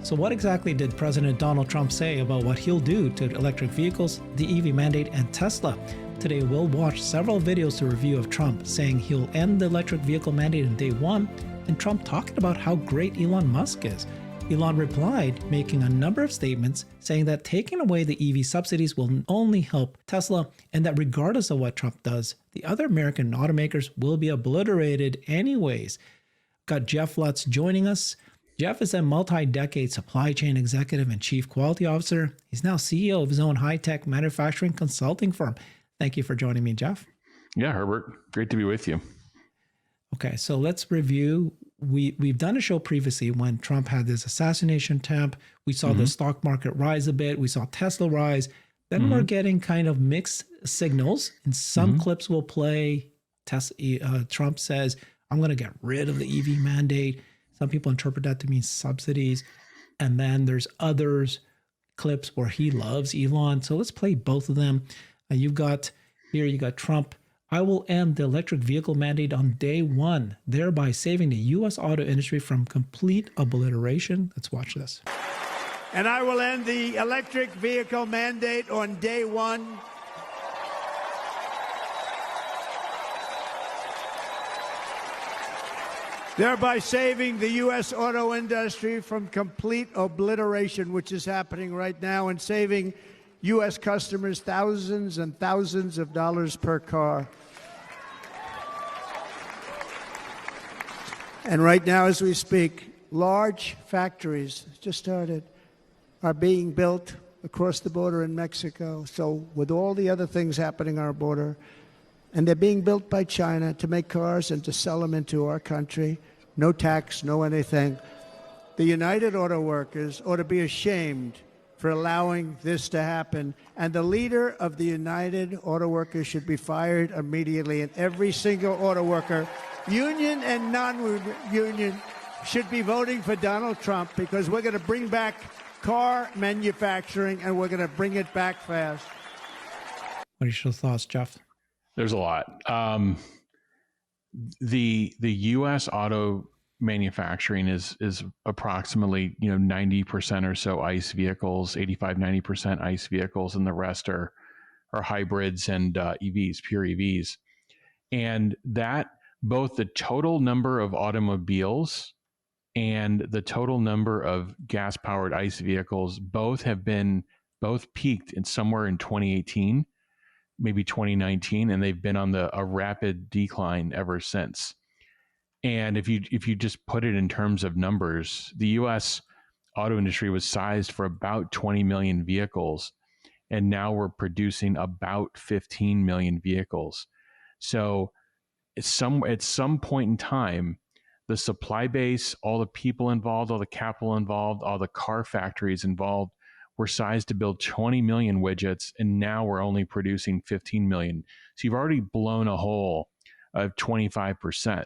So what exactly did President Donald Trump say about what he'll do to electric vehicles, the EV mandate, and Tesla? Today we'll watch several videos to review of Trump saying he'll end the electric vehicle mandate in day one, and Trump talking about how great Elon Musk is. Elon replied, making a number of statements saying that taking away the EV subsidies will only help Tesla, and that regardless of what Trump does, the other American automakers will be obliterated anyways. Got Jeff Lutz joining us. Jeff is a multi-decade supply chain executive and chief quality officer. He's now CEO of his own high-tech manufacturing consulting firm. Thank you for joining me, Jeff. Yeah, Herbert. Great to be with you. Okay, so let's review. We've done a show previously when Trump had this assassination attempt. We saw the stock market rise a bit. We saw Tesla rise. Then we're getting kind of mixed signals. In some clips we'll play, Trump says, I'm going to get rid of the EV mandate. Some people interpret that to mean subsidies. And then there's others clips where he loves Elon. So let's play both of them. You got Trump. I will end the electric vehicle mandate on day one, thereby saving the U.S. auto industry from complete obliteration. Let's watch this. And I will end the electric vehicle mandate on day one. Thereby saving the U.S. auto industry from complete obliteration, which is happening right now, and saving U.S. customers thousands and thousands of dollars per car. And right now, as we speak, large factories just started, are being built across the border in Mexico. So with all the other things happening on our border, and they're being built by China to make cars and to sell them into our country. No tax, no anything. The United Auto Workers ought to be ashamed for allowing this to happen. And the leader of the United Auto Workers should be fired immediately. And every single auto worker, union and non-union, should be voting for Donald Trump, because we're going to bring back car manufacturing and we're going to bring it back fast. What are your thoughts, Jeff? There's a lot. The U.S. auto manufacturing is approximately 90% or so ICE vehicles, 85-90% ICE vehicles, and the rest are hybrids and EVs, pure EVs. And that both the total number of automobiles and the total number of gas-powered ICE vehicles both peaked in somewhere in 2018. Maybe 2019, and they've been on a rapid decline ever since. And if you just put it in terms of numbers, the U.S. auto industry was sized for about 20 million vehicles, and now we're producing about 15 million vehicles. So at some point in time, the supply base, all the people involved, all the capital involved, all the car factories involved, we're sized to build 20 million widgets, and now we're only producing 15 million. So you've already blown a hole of 25%.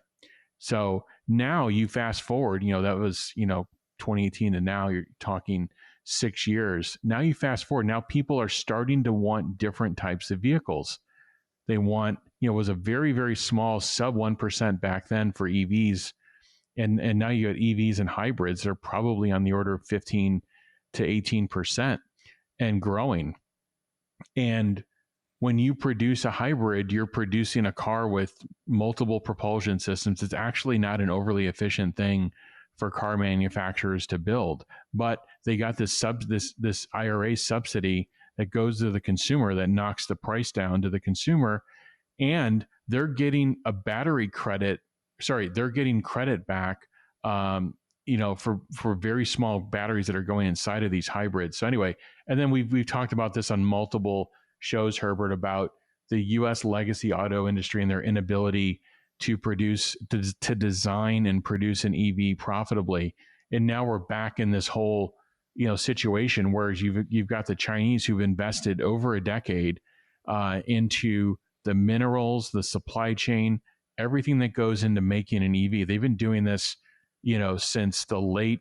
So now you fast forward, that was, 2018, and now you're talking 6 years. Now you fast forward. Now people are starting to want different types of vehicles. They want, it was a very, very small sub 1% back then for EVs. And now you got EVs and hybrids. They're probably on the order of 15 to 18% and growing. And when you produce a hybrid, you're producing a car with multiple propulsion systems. It's actually not an overly efficient thing for car manufacturers to build, but they got this IRA subsidy that goes to the consumer that knocks the price down to the consumer, and they're getting a battery credit. They're getting credit back for very small batteries that are going inside of these hybrids. So anyway, and then we've talked about this on multiple shows, Herbert, about the U.S. legacy auto industry and their inability to design and produce an EV profitably. And now we're back in this whole, situation where you've got the Chinese who've invested over a decade into the minerals, the supply chain, everything that goes into making an EV. They've been doing this since the late,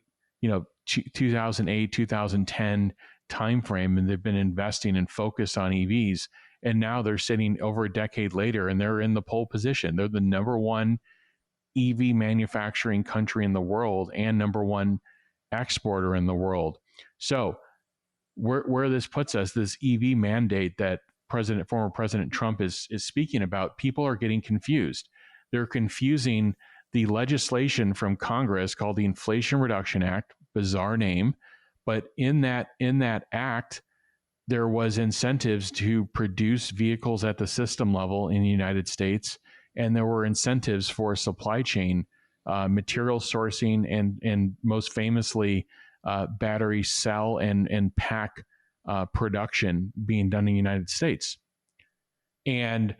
2008, 2010 timeframe, and they've been investing and focused on EVs. And now they're sitting over a decade later, and they're in the pole position. They're the number one EV manufacturing country in the world and number one exporter in the world. So where this puts us, this EV mandate that former President Trump is speaking about, people are getting confused. They're confusing the legislation from Congress called the Inflation Reduction Act, bizarre name, but in that act, there was incentives to produce vehicles at the system level in the United States, and there were incentives for supply chain, material sourcing, and most famously, battery cell and pack production being done in the United States. And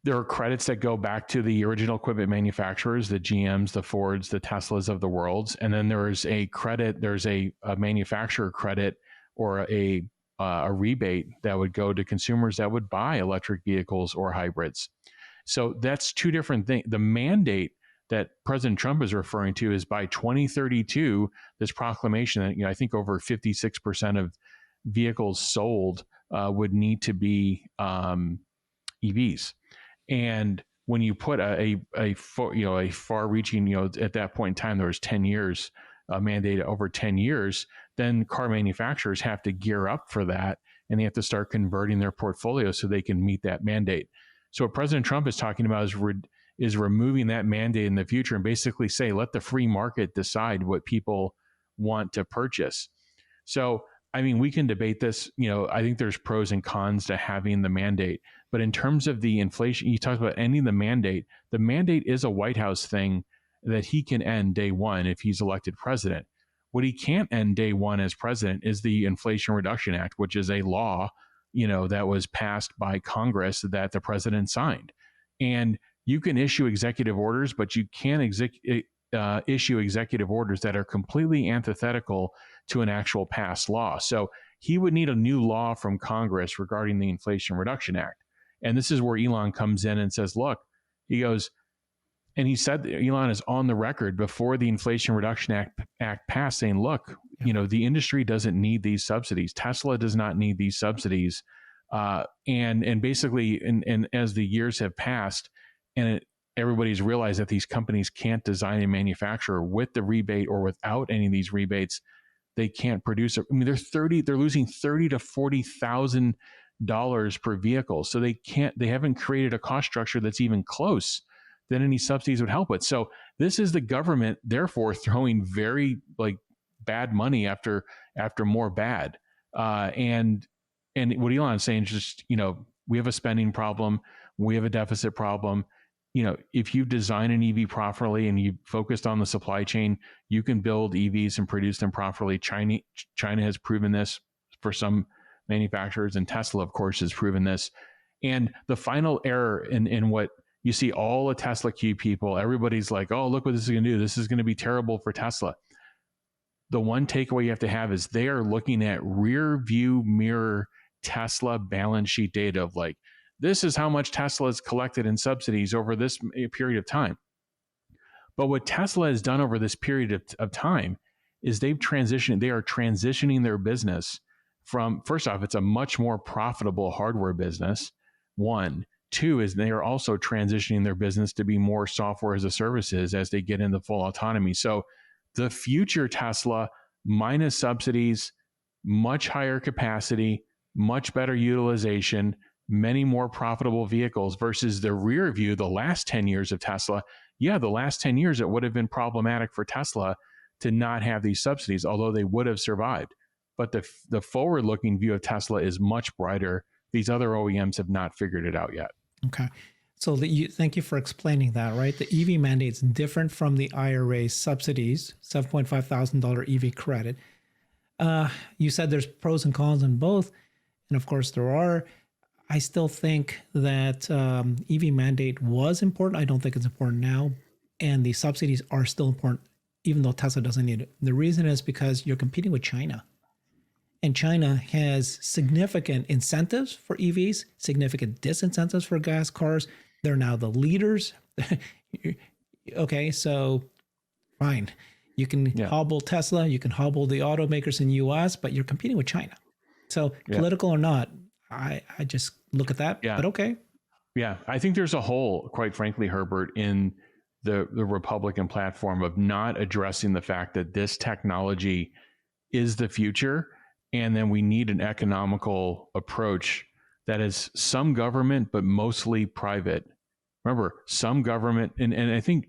there are credits that go back to the original equipment manufacturers, the GMs, the Fords, the Teslas of the world. And then there's a credit, there's a manufacturer credit or a rebate that would go to consumers that would buy electric vehicles or hybrids. So that's two different things. The mandate that President Trump is referring to is by 2032, this proclamation that, I think over 56% of vehicles sold would need to be EVs. And when you put a far-reaching, at that point in time, there was 10 years, mandate over 10 years, then car manufacturers have to gear up for that, and they have to start converting their portfolio so they can meet that mandate. So what President Trump is talking about is removing that mandate in the future and basically say, let the free market decide what people want to purchase. So, we can debate this. I think there's pros and cons to having the mandate. But in terms of the inflation, you talked about ending the mandate is a White House thing that he can end day one if he's elected president. What he can't end day one as president is the Inflation Reduction Act, which is a law, that was passed by Congress that the president signed. And you can issue executive orders, but you can't issue executive orders that are completely antithetical to an actual passed law. So he would need a new law from Congress regarding the Inflation Reduction Act. And this is where Elon comes in and says, look, he goes, and he said, Elon is on the record before the Inflation Reduction Act passed saying, look, the industry doesn't need these subsidies. Tesla does not need these subsidies. And basically, and as the years have passed, and everybody's realized that these companies can't design and manufacture with the rebate or without any of these rebates, they can't produce it. They're losing $30,000 to $40,000 per vehicle. So they haven't created a cost structure that's even close that any subsidies would help with. So this is the government, therefore, throwing very bad money after more bad. And what Elon is saying is just, we have a spending problem. We have a deficit problem. If you design an EV properly and you focused on the supply chain, you can build EVs and produce them properly. China has proven this for some manufacturers, and Tesla, of course, has proven this. And the final error in what you see all the Tesla Q people, everybody's like, oh, look what this is going to do. This is going to be terrible for Tesla. The one takeaway you have to have is they are looking at rear view mirror Tesla balance sheet data of this is how much Tesla has collected in subsidies over this period of time. But what Tesla has done over this period of time is they are transitioning their business from, first off, it's a much more profitable hardware business. One. Two is they are also transitioning their business to be more software as a services as they get into full autonomy. So the future Tesla, minus subsidies, much higher capacity, much better utilization, many more profitable vehicles versus the rear view, the last 10 years of Tesla. Yeah, the last 10 years, it would have been problematic for Tesla to not have these subsidies, although they would have survived. But the forward-looking view of Tesla is much brighter. These other OEMs have not figured it out yet. Okay. So thank you for explaining that, right? The EV mandate's different from the IRA subsidies, $7,500 EV credit. You said there's pros and cons in both. And of course there are. I still think that EV mandate was important. I don't think it's important now. And the subsidies are still important, even though Tesla doesn't need it. The reason is because you're competing with China. And China has significant incentives for EVs, significant disincentives for gas cars. They're now the leaders. Okay, so fine. You can hobble Tesla, you can hobble the automakers in the US, but you're competing with China. So political or not, I just look at that, but okay. Yeah, I think there's a hole, quite frankly, Herbert, in the Republican platform of not addressing the fact that this technology is the future, and then we need an economical approach that is some government but mostly private. Remember, some government, and I think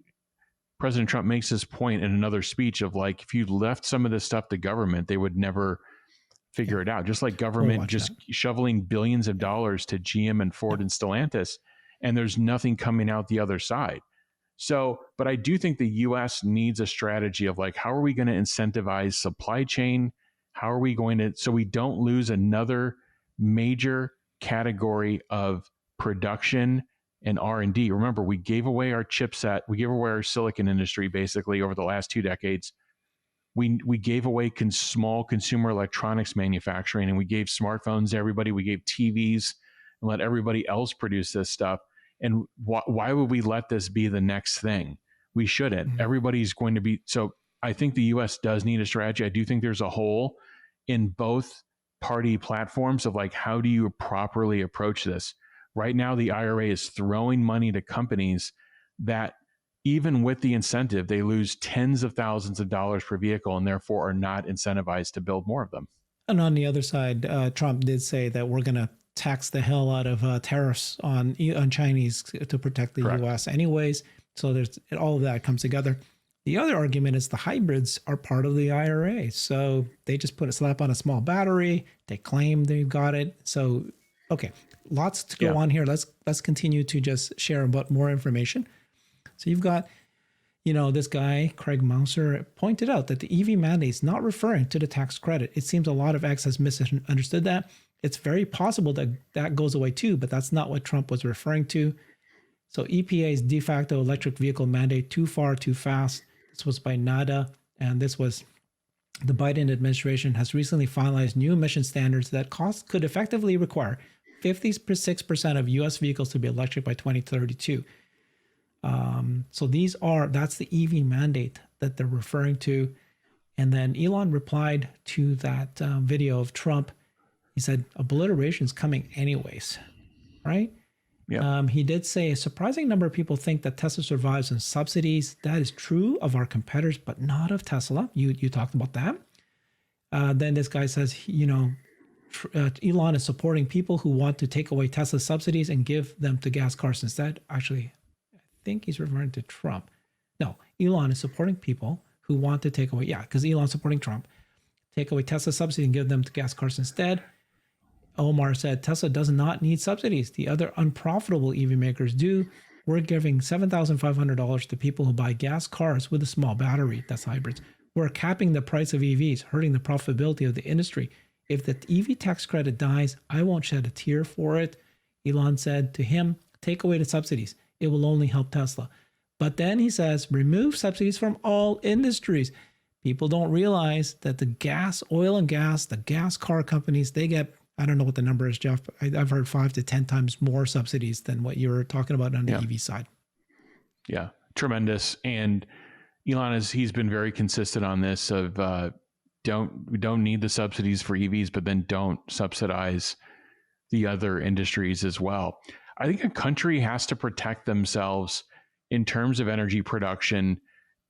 President Trump makes this point in another speech of like, if you left some of this stuff to government, they would never figure it out. Just like government just shoveling billions of dollars to GM and Ford and Stellantis, and there's nothing coming out the other side. So, but I do think the US needs a strategy of like, how are we going to incentivize supply chain? How are we going to, so we don't lose another major category of production and R&D. Remember, we gave away our chipset, we gave away our silicon industry basically over the last 2 decades. We gave away small consumer electronics manufacturing, and we gave smartphones to everybody. We gave TVs and let everybody else produce this stuff. And why would we let this be the next thing? We shouldn't. Mm-hmm. Everybody's going to be. So I think the U.S. does need a strategy. I do think there's a hole in both party platforms of like, how do you properly approach this? Right now, the IRA is throwing money to companies that, even with the incentive, they lose tens of thousands of dollars per vehicle and therefore are not incentivized to build more of them. And on the other side, Trump did say that we're going to tax the hell out of tariffs on Chinese to protect the Correct. U.S. anyways. So there's all of that comes together. The other argument is the hybrids are part of the IRA. So they just put a slap on a small battery. They claim they've got it. So, okay. Lots to go on here. Let's continue to just share about more information. So you've got, this guy, Craig Mouser, pointed out that the EV mandate is not referring to the tax credit. It seems a lot of X has misunderstood that. It's very possible that that goes away too, but that's not what Trump was referring to. So EPA's de facto electric vehicle mandate, too far, too fast. This was by NADA, and this was the Biden administration has recently finalized new emission standards that could effectively require 56% of U.S. vehicles to be electric by 2032. So that's the EV mandate that they're referring to. And then Elon replied to that video of Trump. He said, obliteration is coming anyways, right? Yeah. He did say a surprising number of people think that Tesla survives on subsidies. That is true of our competitors, but not of Tesla. You talked about that. Then this guy says, Elon is supporting people who want to take away Tesla subsidies and give them to gas cars instead. Actually, I think he's referring to Trump. No, Elon is supporting people who want to take away, because Elon's supporting Trump, take away Tesla subsidies and give them to gas cars instead. Omar said, Tesla does not need subsidies. The other unprofitable EV makers do. We're giving $7,500 to people who buy gas cars with a small battery. That's hybrids. We're capping the price of EVs, hurting the profitability of the industry. If the EV tax credit dies, I won't shed a tear for it. Elon said to him, take away the subsidies. It will only help Tesla. But then he says, remove subsidies from all industries. People don't realize that the oil and gas, the gas car companies, they get, I don't know what the number is, Jeff. I've heard 5 to 10 times more subsidies than what you were talking about on the EV side. Yeah, tremendous. And Elon he's been very consistent on this of we don't need the subsidies for EVs, but then don't subsidize the other industries as well. I think a country has to protect themselves in terms of energy production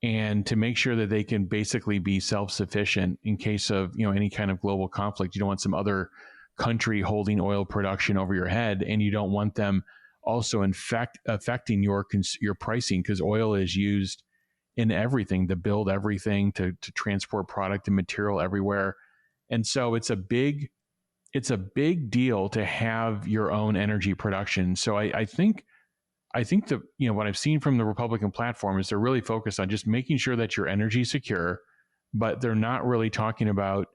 and to make sure that they can basically be self-sufficient in case of any kind of global conflict. You don't want some other country holding oil production over your head, and you don't want them also affecting your pricing, because oil is used in everything, to build everything, to transport product and material everywhere. And so it's a big deal to have your own energy production. So I think that what I've seen from the Republican platform is they're really focused on just making sure that your energy is secure, but they're not really talking about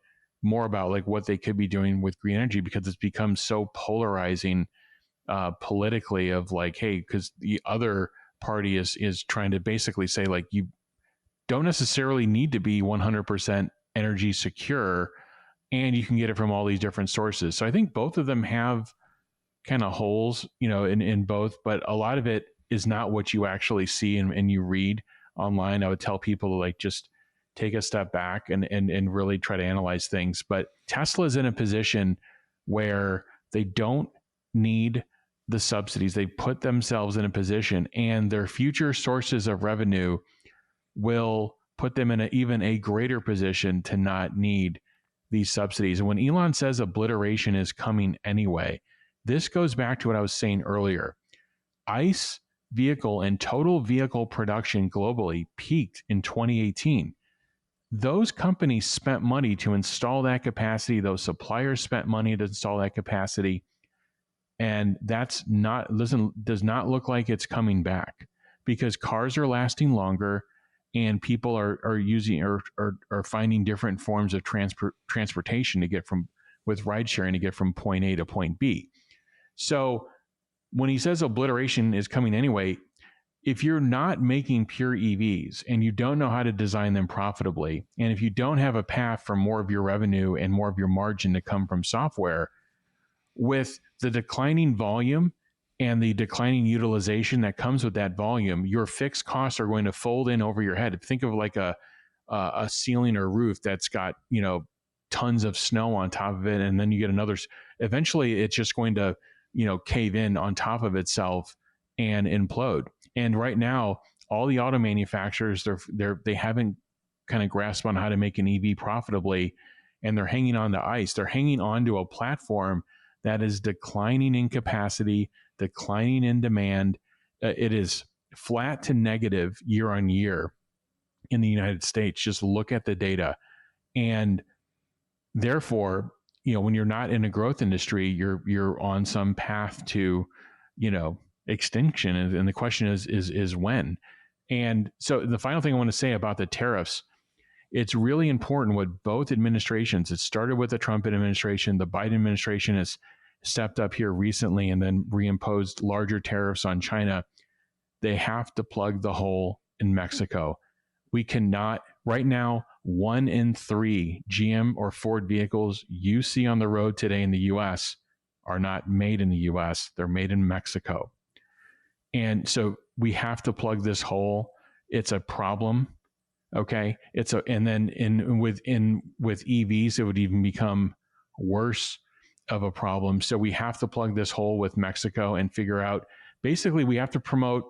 like what they could be doing with green energy, because it's become so polarizing politically of like, hey, because the other party is trying to basically say like, you don't necessarily need to be 100% energy secure, and you can get it from all these different sources. So I think both of them have kind of holes, in both, but a lot of it is not what you actually see and you read online. I would tell people to like just take a step back and really try to analyze things. But Tesla is in a position where they don't need the subsidies. They put themselves in a position, and their future sources of revenue will put them in even a greater position to not need these subsidies. And when Elon says obliteration is coming anyway, this goes back to what I was saying earlier. ICE vehicle and total vehicle production globally peaked in 2018. Those companies spent money to install that capacity. Those suppliers spent money to install that capacity. And does not look like it's coming back, because cars are lasting longer and people are using or finding different forms of transportation to get with ride sharing to get from point A to point B. So when he says obliteration is coming anyway, if you're not making pure EVs and you don't know how to design them profitably, and if you don't have a path for more of your revenue and more of your margin to come from software, with the declining volume and the declining utilization that comes with that volume, your fixed costs are going to fold in over your head. Think of like a ceiling or roof that's got, tons of snow on top of it, and then you get another. Eventually, it's just going to, cave in on top of itself and implode. And right now, all the auto manufacturers, they haven't kind of grasped on how to make an EV profitably, and they're hanging on to ICE. They're hanging on to a platform that is declining in capacity, declining in demand. It is flat to negative year on year in the United States. Just look at the data. And therefore, when you're not in a growth industry, you're on some path to, extinction. And the question is when. And so the final thing I want to say about the tariffs, it's really important what both administrations, it started with the Trump administration, the Biden administration has stepped up here recently and then reimposed larger tariffs on China. They have to plug the hole in Mexico. We cannot, right now, 1 in 3 GM or Ford vehicles you see on the road today in the US are not made in the US, they're made in Mexico. And so we have to plug this hole. It's a problem. Okay. And then with EVs, it would even become worse of a problem. So we have to plug this hole with Mexico and figure out, basically we have to promote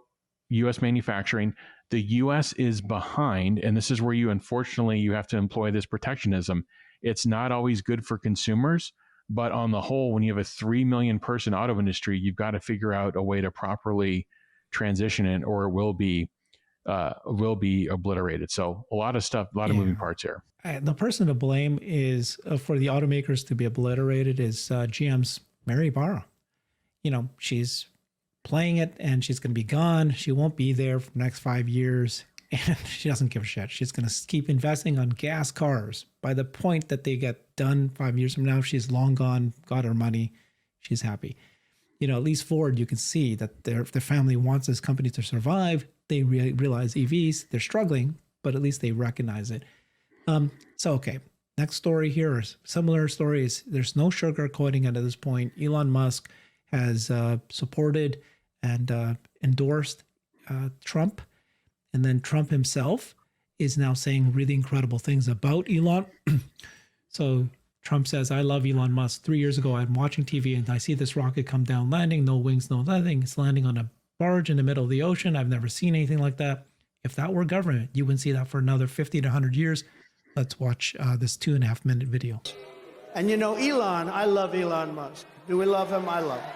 US manufacturing. The US is behind, and this is where you have to employ this protectionism. It's not always good for consumers, but on the whole, when you have a 3 million person auto industry, you've got to figure out a way to properly transition it, or it will be obliterated. So a lot of stuff, a lot of moving parts here. The person to blame is for the automakers to be obliterated is GM's Mary Barra. She's playing it and she's going to be gone. She won't be there for the next 5 years, and she doesn't give a shit. She's going to keep investing on gas cars. By the point that they get done 5 years from now, she's long gone, got her money. She's happy. At least Ford, you can see that their family wants this company to survive. They realize EVs, they're struggling, but at least they recognize it. Okay. Next story here, similar stories. There's no sugarcoating it at this point. Elon Musk has supported and endorsed Trump. And then Trump himself is now saying really incredible things about Elon. So Trump says, I love Elon Musk. 3 years ago, I'm watching TV and I see this rocket come down, landing, no wings, no nothing. It's landing on a barge in the middle of the ocean. I've never seen anything like that. If that were government, you wouldn't see that for another 50 to 100 years. Let's watch this 2.5-minute video. And Elon, I love Elon Musk. Do we love him? I love him.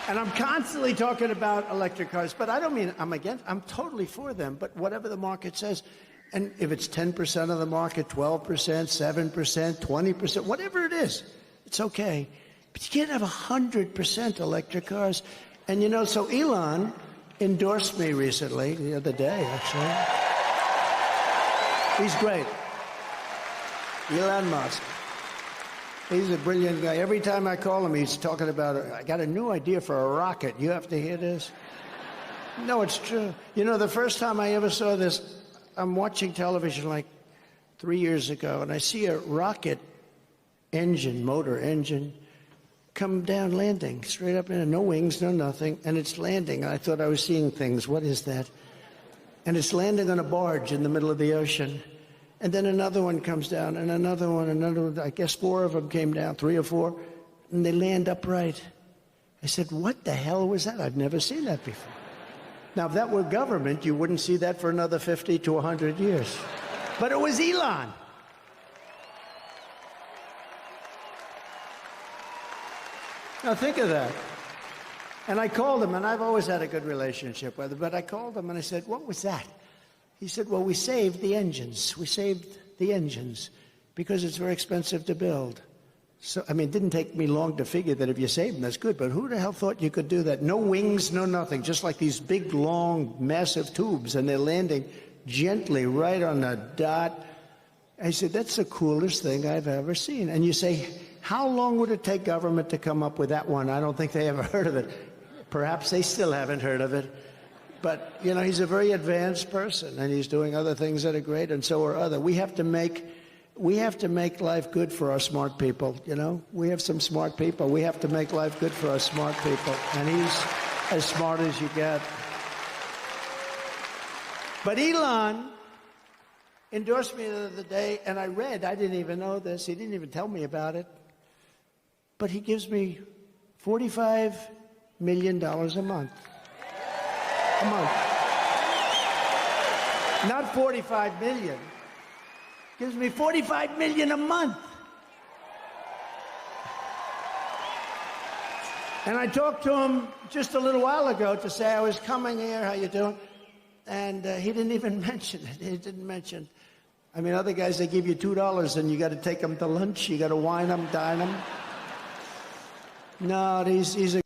And I'm constantly talking about electric cars, but I don't mean I'm against, I'm totally for them, but whatever the market says, and if it's 10% of the market, 12%, 7%, 20%, whatever it is, it's okay. But you can't have 100% electric cars. And so Elon endorsed me recently, the other day, actually. He's great. Elon Musk. He's a brilliant guy. Every time I call him, he's talking about, I got a new idea for a rocket. You have to hear this? No, it's true. The first time I ever saw this, I'm watching television like 3 years ago, and I see a rocket motor engine, come down landing, straight up in, no wings, no nothing, and it's landing. I thought I was seeing things. What is that? And it's landing on a barge in the middle of the ocean. And then another one comes down, and another one, I guess 4 of them came down, 3 or 4. and they land upright. I said, what the hell was that? I've never seen that before. Now, if that were government, you wouldn't see that for another 50 to 100 years. But it was Elon. Now, think of that. And I called him, and I've always had a good relationship with him, but I called him and I said, what was that? He said, well, we saved the engines. We saved the engines because it's very expensive to build. So, I mean, it didn't take me long to figure that if you save them, that's good. But who the hell thought you could do that? No wings, no nothing, just like these big, long, massive tubes, and they're landing gently right on the dot. I said, that's the coolest thing I've ever seen. And you say, how long would it take government to come up with that one? I don't think they ever heard of it. Perhaps they still haven't heard of it. But, you know, he's a very advanced person, and he's doing other things that are great, and so are others. We have to make life good for our smart people, you know? We have some smart people. We have to make life good for our smart people. And he's as smart as you get. But Elon endorsed me the other day, and I didn't even know this. He didn't even tell me about it. But he gives me $45 million a month. A month. Not 45 million. Gives me 45 million a month. And I talked to him just a little while ago to say I was coming here, how you doing? And he didn't even mention it. He didn't mention. I mean, other guys, they give you $2 and you got to take them to lunch. You got to wine them, dine them. No, he's a...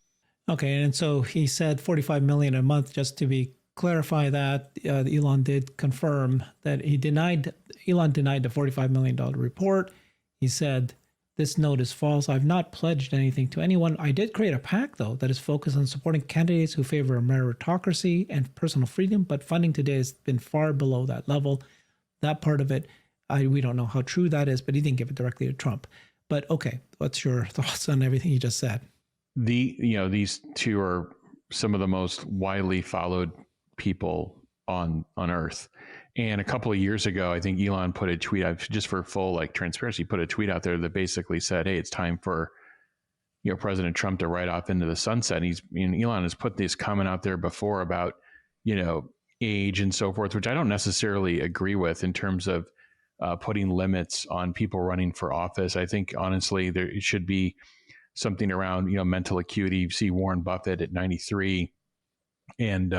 Okay, and so he said 45 million a month. Just to be clarify that, Elon did confirm that Elon denied the $45 million report. He said, this note is false. I've not pledged anything to anyone. I did create a PAC, though, that is focused on supporting candidates who favor meritocracy and personal freedom, but funding today has been far below that level. That part of it, we don't know how true that is, but he didn't give it directly to Trump. But okay, what's your thoughts on everything you just said? These two are some of the most widely followed people on Earth. And a couple of years ago, I think Elon put a tweet out, just for full transparency, put a tweet out there that basically said, hey, it's time for President Trump to ride off into the sunset. Elon has put this comment out there before about age and so forth, which I don't necessarily agree with in terms of putting limits on people running for office. I think honestly there should be something around mental acuity. You see Warren Buffett at 93 and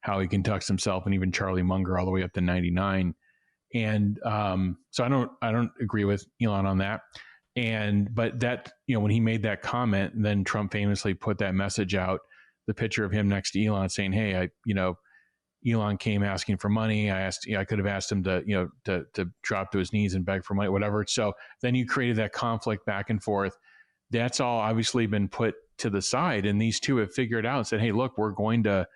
how he conducts himself, and even Charlie Munger all the way up to 99. And so I don't agree with Elon on that. But that, when he made that comment, then Trump famously put that message out, the picture of him next to Elon saying, hey, Elon came asking for money. I could have asked him to drop to his knees and beg for money, whatever. So then you created that conflict back and forth. That's all obviously been put to the side. And these two have figured out and said, hey, look, we're going to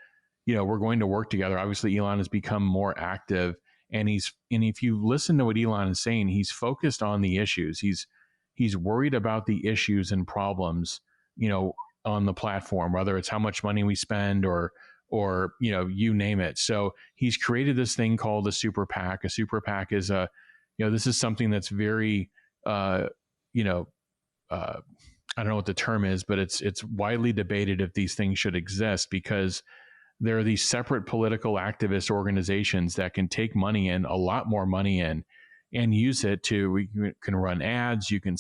work together. Obviously, Elon has become more active, and if you listen to what Elon is saying, he's focused on the issues. He's worried about the issues and problems, on the platform, whether it's how much money we spend or you name it. So he's created this thing called a super PAC. A super PAC is this is something that's very, I don't know what the term is, but it's widely debated if these things should exist, because there are these separate political activist organizations that can take money in, a lot more money in, and use it we can run ads, you can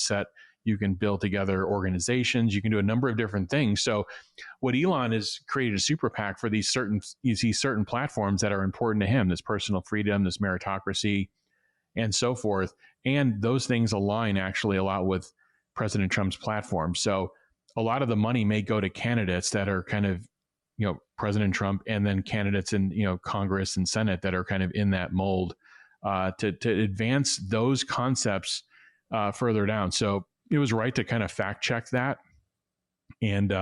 build together organizations, you can do a number of different things. So what Elon has created a super PAC for these certain platforms that are important to him, this personal freedom, this meritocracy, and so forth. And those things align actually a lot with President Trump's platform. So a lot of the money may go to candidates that are kind of, President Trump, and then candidates in, Congress and Senate that are kind of in that mold, to advance those concepts further down. So it was right to kind of fact check that. And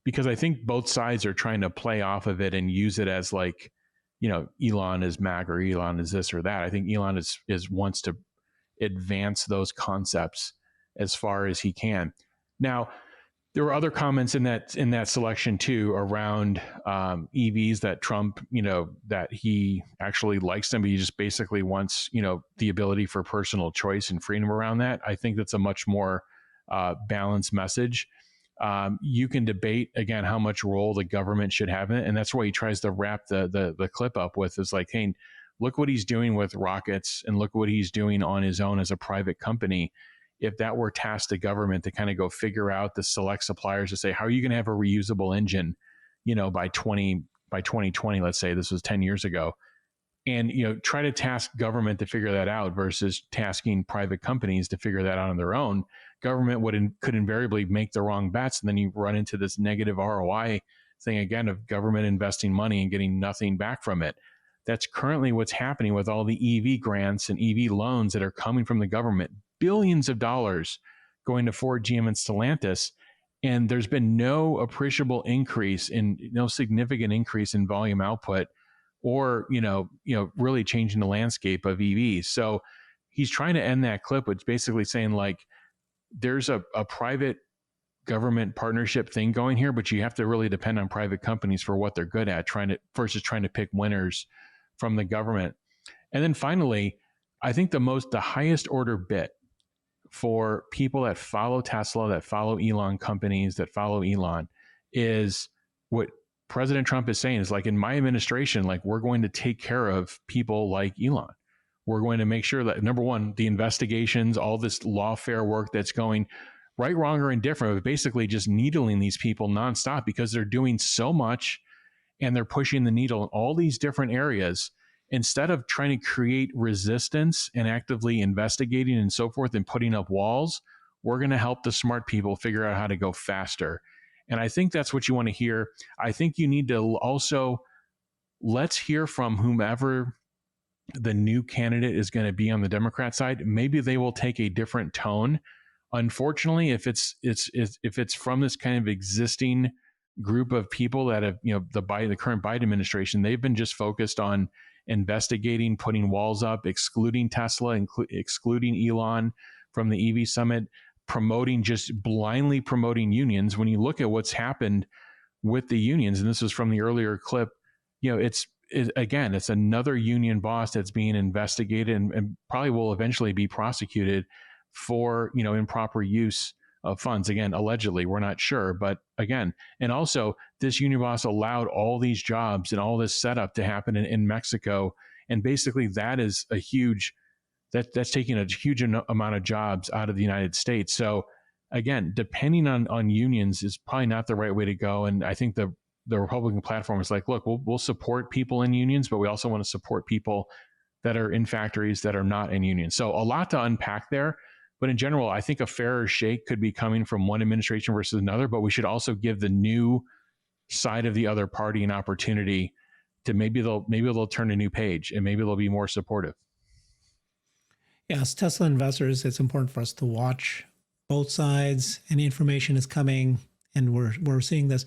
because I think both sides are trying to play off of it and use it as Elon is MAG or Elon is this or that. I think Elon wants to advance those concepts as far as he can. Now, there were other comments in that selection too around EVs that Trump, that he actually likes them, but he just basically wants, the ability for personal choice and freedom around that. I think that's a much more balanced message. You can debate again how much role the government should have in it, and that's why he tries to wrap the clip up with is like, hey, look what he's doing with rockets, and look what he's doing on his own as a private company. If that were tasked the government to kind of go figure out the select suppliers to say, how are you going to have a reusable engine, by 2020, let's say this was 10 years ago, and try to task government to figure that out versus tasking private companies to figure that out on their own. Government could invariably make the wrong bets, and then you run into this negative ROI thing again of government investing money and getting nothing back from it. That's currently what's happening with all the EV grants and EV loans that are coming from the government, billions of dollars going to Ford, GM, and Stellantis, and there's been no appreciable increase no significant increase in volume output, or really changing the landscape of EVs. So he's trying to end that clip with basically saying like, there's a private government partnership thing going here, but you have to really depend on private companies for what they're good at, versus trying to pick winners from the government. And then finally, I think the highest order bit for people that follow Tesla, that follow Elon companies, that follow Elon, is what President Trump is saying is like, in my administration, like, we're going to take care of people like Elon. We're going to make sure that, number one, the investigations, all this lawfare work that's going right, wrong, or indifferent, but basically just needling these people nonstop because they're doing so much and they're pushing the needle in all these different areas. Instead of trying to create resistance and actively investigating and so forth and putting up walls, we're going to help the smart people figure out how to go faster. And I think that's what you want to hear. I think you need to also, let's hear from whomever the new candidate is going to be on the Democrat side. Maybe they will take a different tone. Unfortunately, if it's from this kind of existing group of people that have, the current Biden administration, they've been just focused on investigating, putting walls up, excluding Tesla, excluding Elon from the EV summit, blindly promoting unions. When you look at what's happened with the unions, and this is from the earlier clip, it's another union boss that's being investigated and probably will eventually be prosecuted for, improper use of funds. Again, allegedly, we're not sure, but again, and also this union boss allowed all these jobs and all this setup to happen in Mexico. And basically that is that's taking a huge amount of jobs out of the United States. So again, depending on unions is probably not the right way to go. And I think the Republican platform is like, look, we'll support people in unions, but we also want to support people that are in factories that are not in unions. So a lot to unpack there. But in general, I think a fairer shake could be coming from one administration versus another, but we should also give the new side of the other party an opportunity to maybe they'll turn a new page and maybe they'll be more supportive. Yeah, as Tesla investors, it's important for us to watch both sides. Any information is coming, and we're seeing this.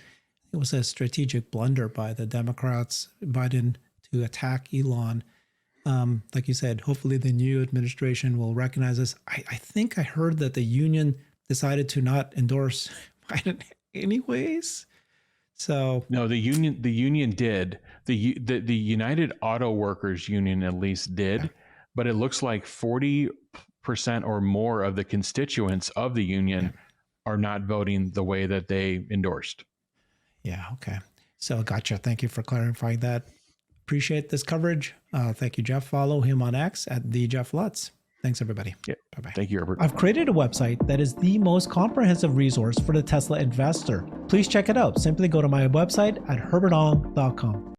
It was a strategic blunder by the Democrats, Biden, to attack Elon. Like you said, hopefully the new administration will recognize this. I think I heard that the union decided to not endorse Biden anyways. So no, the union did. The United Auto Workers Union at least did, okay. But it looks like 40% or more of the constituents of the union are not voting the way that they endorsed. Yeah. Okay. So gotcha. Thank you for clarifying that. Appreciate this coverage. Thank you, Jeff. Follow him on X at the Jeff Lutz. Thanks, everybody. Yeah. Bye-bye. Thank you, Herbert. I've created a website that is the most comprehensive resource for the Tesla investor. Please check it out. Simply go to my website at herbertong.com.